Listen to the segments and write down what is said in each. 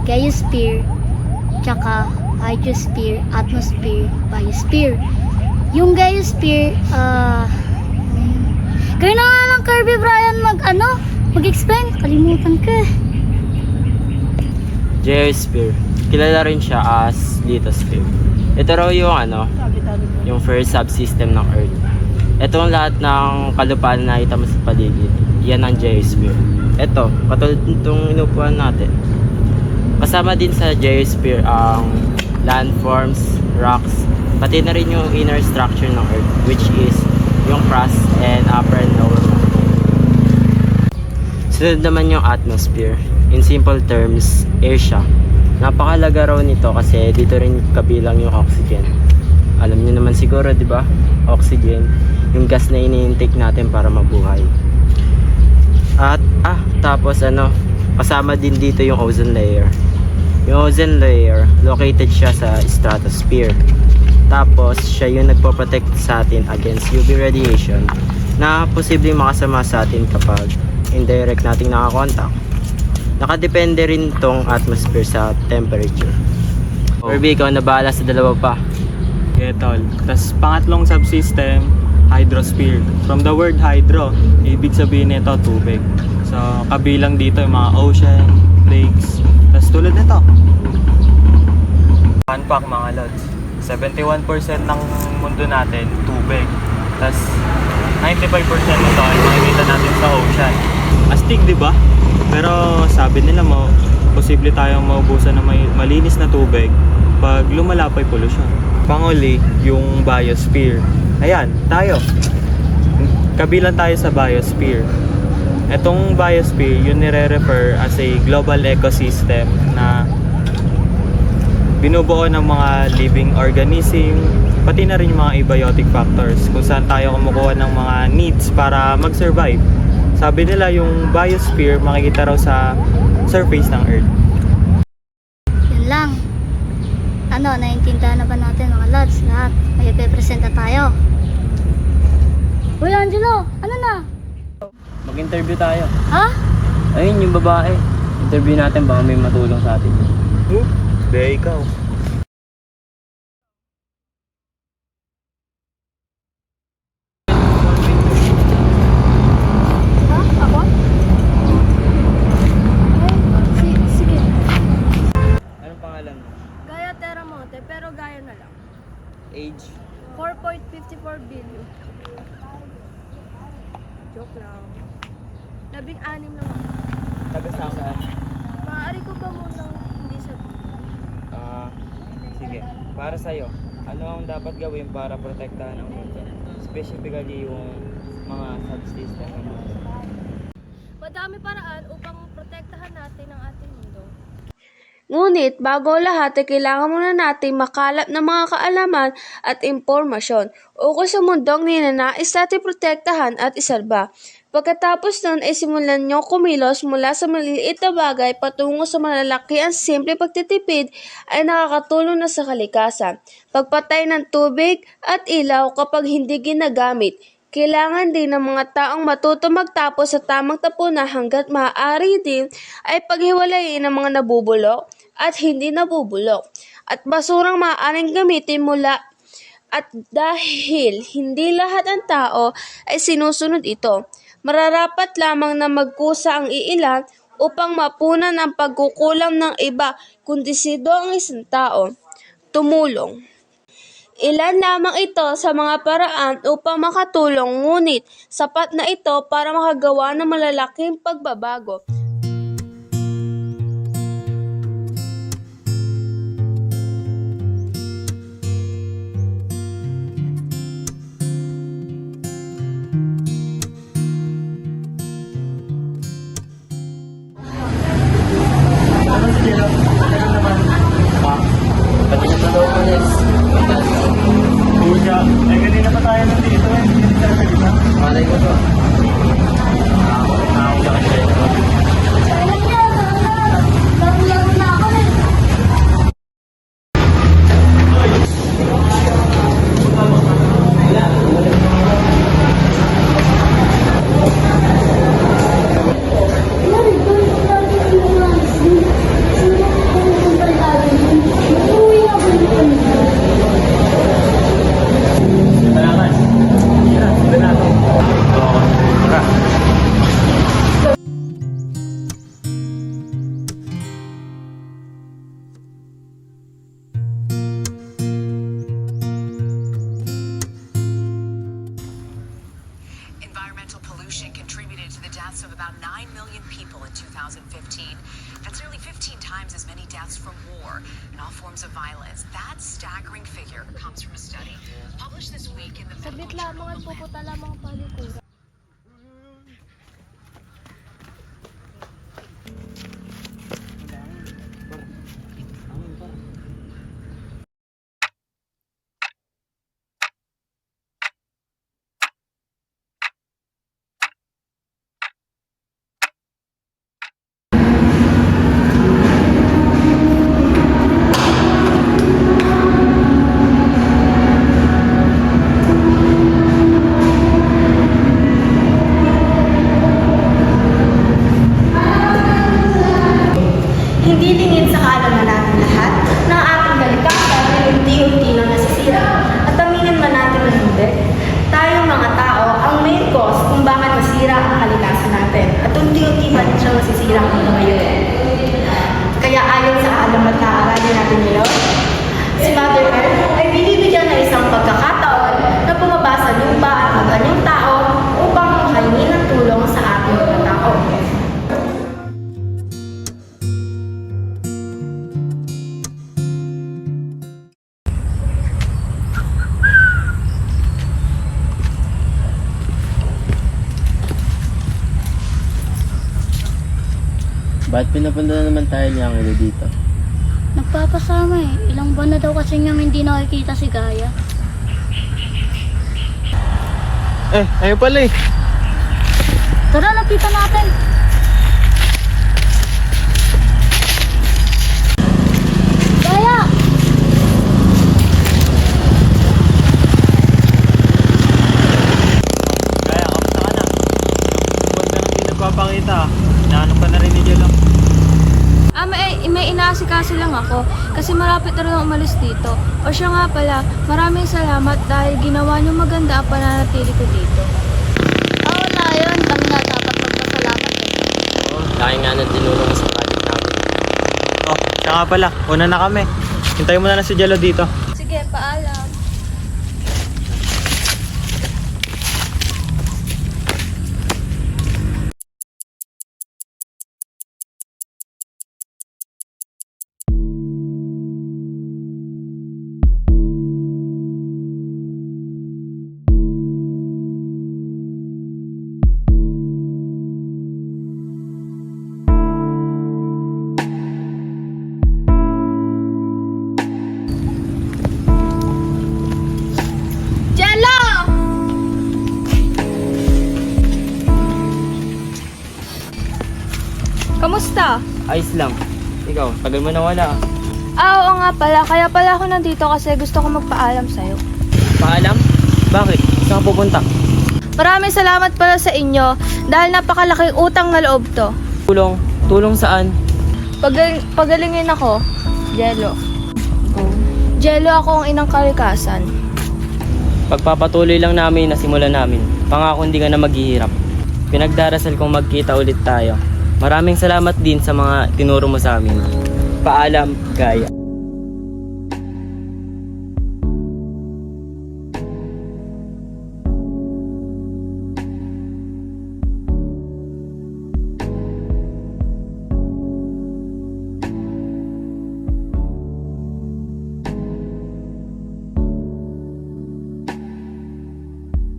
geosphere, tsaka hydrosphere, atmosphere, biosphere. Yung geosphere, kaya na nga lang Kirby Brian mag-explain. Kalimutan ko. Geosphere. Kilala rin siya as lithosphere. Ito raw yung first subsystem ng Earth. Ito ang lahat ng kalupaan na nakita mo sa paligid. Yan ang geosphere. Ito, katulad nitong inupuan natin. Kasama din sa geosphere ang landforms, rocks, pati na rin yung inner structure ng Earth, which is yung crust and upper and lower mantle. Sunod naman yung atmosphere. In simple terms, air siya. Napakalaga raw nito kasi dito rin kabilang yung oxygen. Alam niyo naman siguro, di ba? Oxygen, yung gas na ini-intake natin para mabuhay. At tapos kasama din dito yung ozone layer. Yung ozone layer, located siya sa stratosphere. Tapos siya yung nagpo-protect sa atin against UV radiation na posibleng makasama sa atin kapag indirect nating nakakontak. Nakadepende rin tong atmosphere sa temperature. Kirby, ikaw na bahala sa dalawa pa. Yeah, tol. Tapos pangatlong subsystem, hydrosphere. From the word hydro, ibig sabihin nito tubig. So, kabilang dito yung mga ocean, lakes. Tapos tulad nito. Fun fact mga lods, 71% ng mundo natin, tubig. Tapos 95% nito ay makikita natin sa ocean. Astig, di ba? Pero sabi nila posible tayong maubusan ng malinis na tubig pag lumala pa yung pollution. Panguli, yung biosphere. Ayan, tayo. Kabilang tayo sa biosphere. Etong biosphere, yun nire-refer as a global ecosystem na binubuo ng mga living organism, pati na rin yung mga abiotic factors kung saan tayo kumukuha ng mga needs para mag-survive. Sabi nila yung biosphere makikita raw sa surface ng Earth. Yun lang. Naiintindihan na ba natin mga lods lahat? May ipipresent na tayo. Uy Angelo, ano na? Mag-interview tayo. Ha? Ayun yung babae. Interview natin baka may matulong sa atin. Be, ikaw. Ha? Ako? Sige. Anong pangalan mo? Gaya Teramonte, pero gaya na lang. Age? 4.54 billion. Joke lang. 16 lang ako. Taga saan? Maaari ko ba munang hindi sa... Sige. Para sa'yo, ano ang dapat gawin para protektahan ang mundo? Specifically yung mga subsystem ng mundo. Madami paraan upang protektahan natin ang ating mundo. Ngunit bago lahat ay kailangan muna natin makalap ng mga kaalaman at impormasyon ukol sa mundong ninanais natin protektahan at isalba. Pagkatapos nun ay simulan nyo kumilos mula sa maliliit na bagay patungo sa malalaki. Ang simple pagtitipid ay nakakatulong na sa kalikasan. Pagpatay ng tubig at ilaw kapag hindi ginagamit. Kailangan din ng mga taong matuto magtapos sa tamang tapunan hanggat maaari din ay paghiwalayin ng mga nabubulok at hindi nabubulok at basurang maaaring gamitin mula at dahil hindi lahat ng tao ay sinusunod ito. Mararapat lamang na magkusa ang iilan upang mapunan ang pagkukulang ng iba kung desidido ang isang tao. Tumulong. Ilan lamang ito sa mga paraan upang makatulong, ngunit sapat na ito para makagawa ng malalaking pagbabago. Pati na sa loob mo, Nes. Kuya, kanina pa tayo nandito eh. Hindi ka na Malay ko to. Ako kasi. about 9 million people in 2015. That's nearly 15 times as many deaths from war and all forms of violence. That staggering figure comes from a study published this week in the Saglit medical journal lamang at The Lancet. pupunta lamang ang palikuran. Hindi lingid sa kaalaman natin lahat na ang ating kalikasan ay unti-unti na nasisira. At aminin man natin na hindi, tayong mga tao ang main cause kung bakit nasira ang kalikasan natin. At unti-unti pa rin siyang nasisira hanggang ngayon. Kaya ayon sa kaalaman na aralin natin ngayon, si Mother Earth ay binibigyan ng isang pagkakataon na bumaba sa lupa at maganyang tao upang makahingi ng tulong sa ating mga tao. Ba't pinapunta na naman tayo ni Angelo dito? Nagpapasama eh. Ilang buwan na daw kasi niyang hindi nakikita si Gaya. Ayun pala eh. Tara, lapitan natin. Gaya! Kaya, kamusta ka na? Yung buwan ka nang di nagpapakita. Hinahanap ka na rin ni Jello. May inaasikaso lang ako kasi malapit na rin umalis dito. O siya nga pala, maraming salamat dahil ginawa niyo maganda ang pananatili ko dito. Wala yun. Kami na dapat magpasalamat eh. Oo, laki nga na tinulong sa project namin. Oh, siya nga pala. Una na kami. Hintayin mo na lang si Jello dito. Sige, paalam. Kamusta? Ayos lang. Ikaw, tagal mo na wala. Oo nga pala. Kaya pala ako nandito kasi gusto ko magpaalam sa'yo. Paalam? Bakit? Saan ka pupunta? Maraming salamat pala sa inyo dahil napakalaking utang na loob to. Tulong? Tulong saan? Pagalingin ako, Jello. Jello ako ang inang kalikasan. Pagpapatuloy lang namin na simulan namin. Pangako hindi ka na maghihirap. Pinagdarasal kong magkita ulit tayo. Maraming salamat din sa mga tinuro mo sa amin. Paalam, Gaya.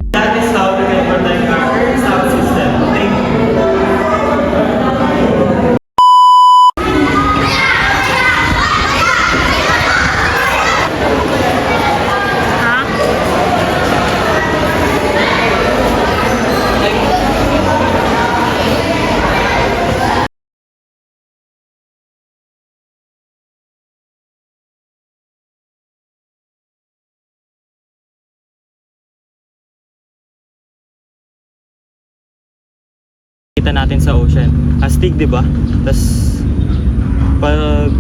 That is how we can protect our Earth's sound system. Thank you. Kita natin sa ocean. Astig, 'di ba? Tas pag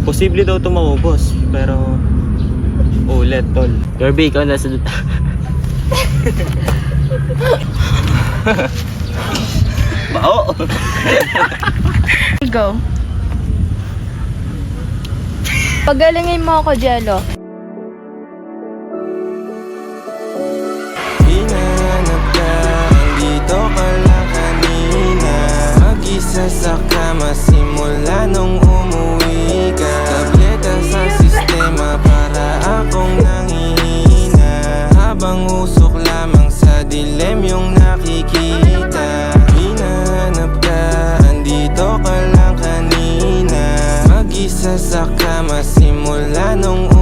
posible daw 'to maubos, pero ulit tol. Kirby, ikaw na sa... Bao! Go. Pagalingin mo ako, Jello. Hinanap ka, dito ka lang kanina. sa kama simula nung umuwi ka. Tableta sa sistema para akong nangihina, habang usok lamang sa dilim yung nakikita. Hinahanap ka, andito ka lang kanina, mag-isa sa kama simula nung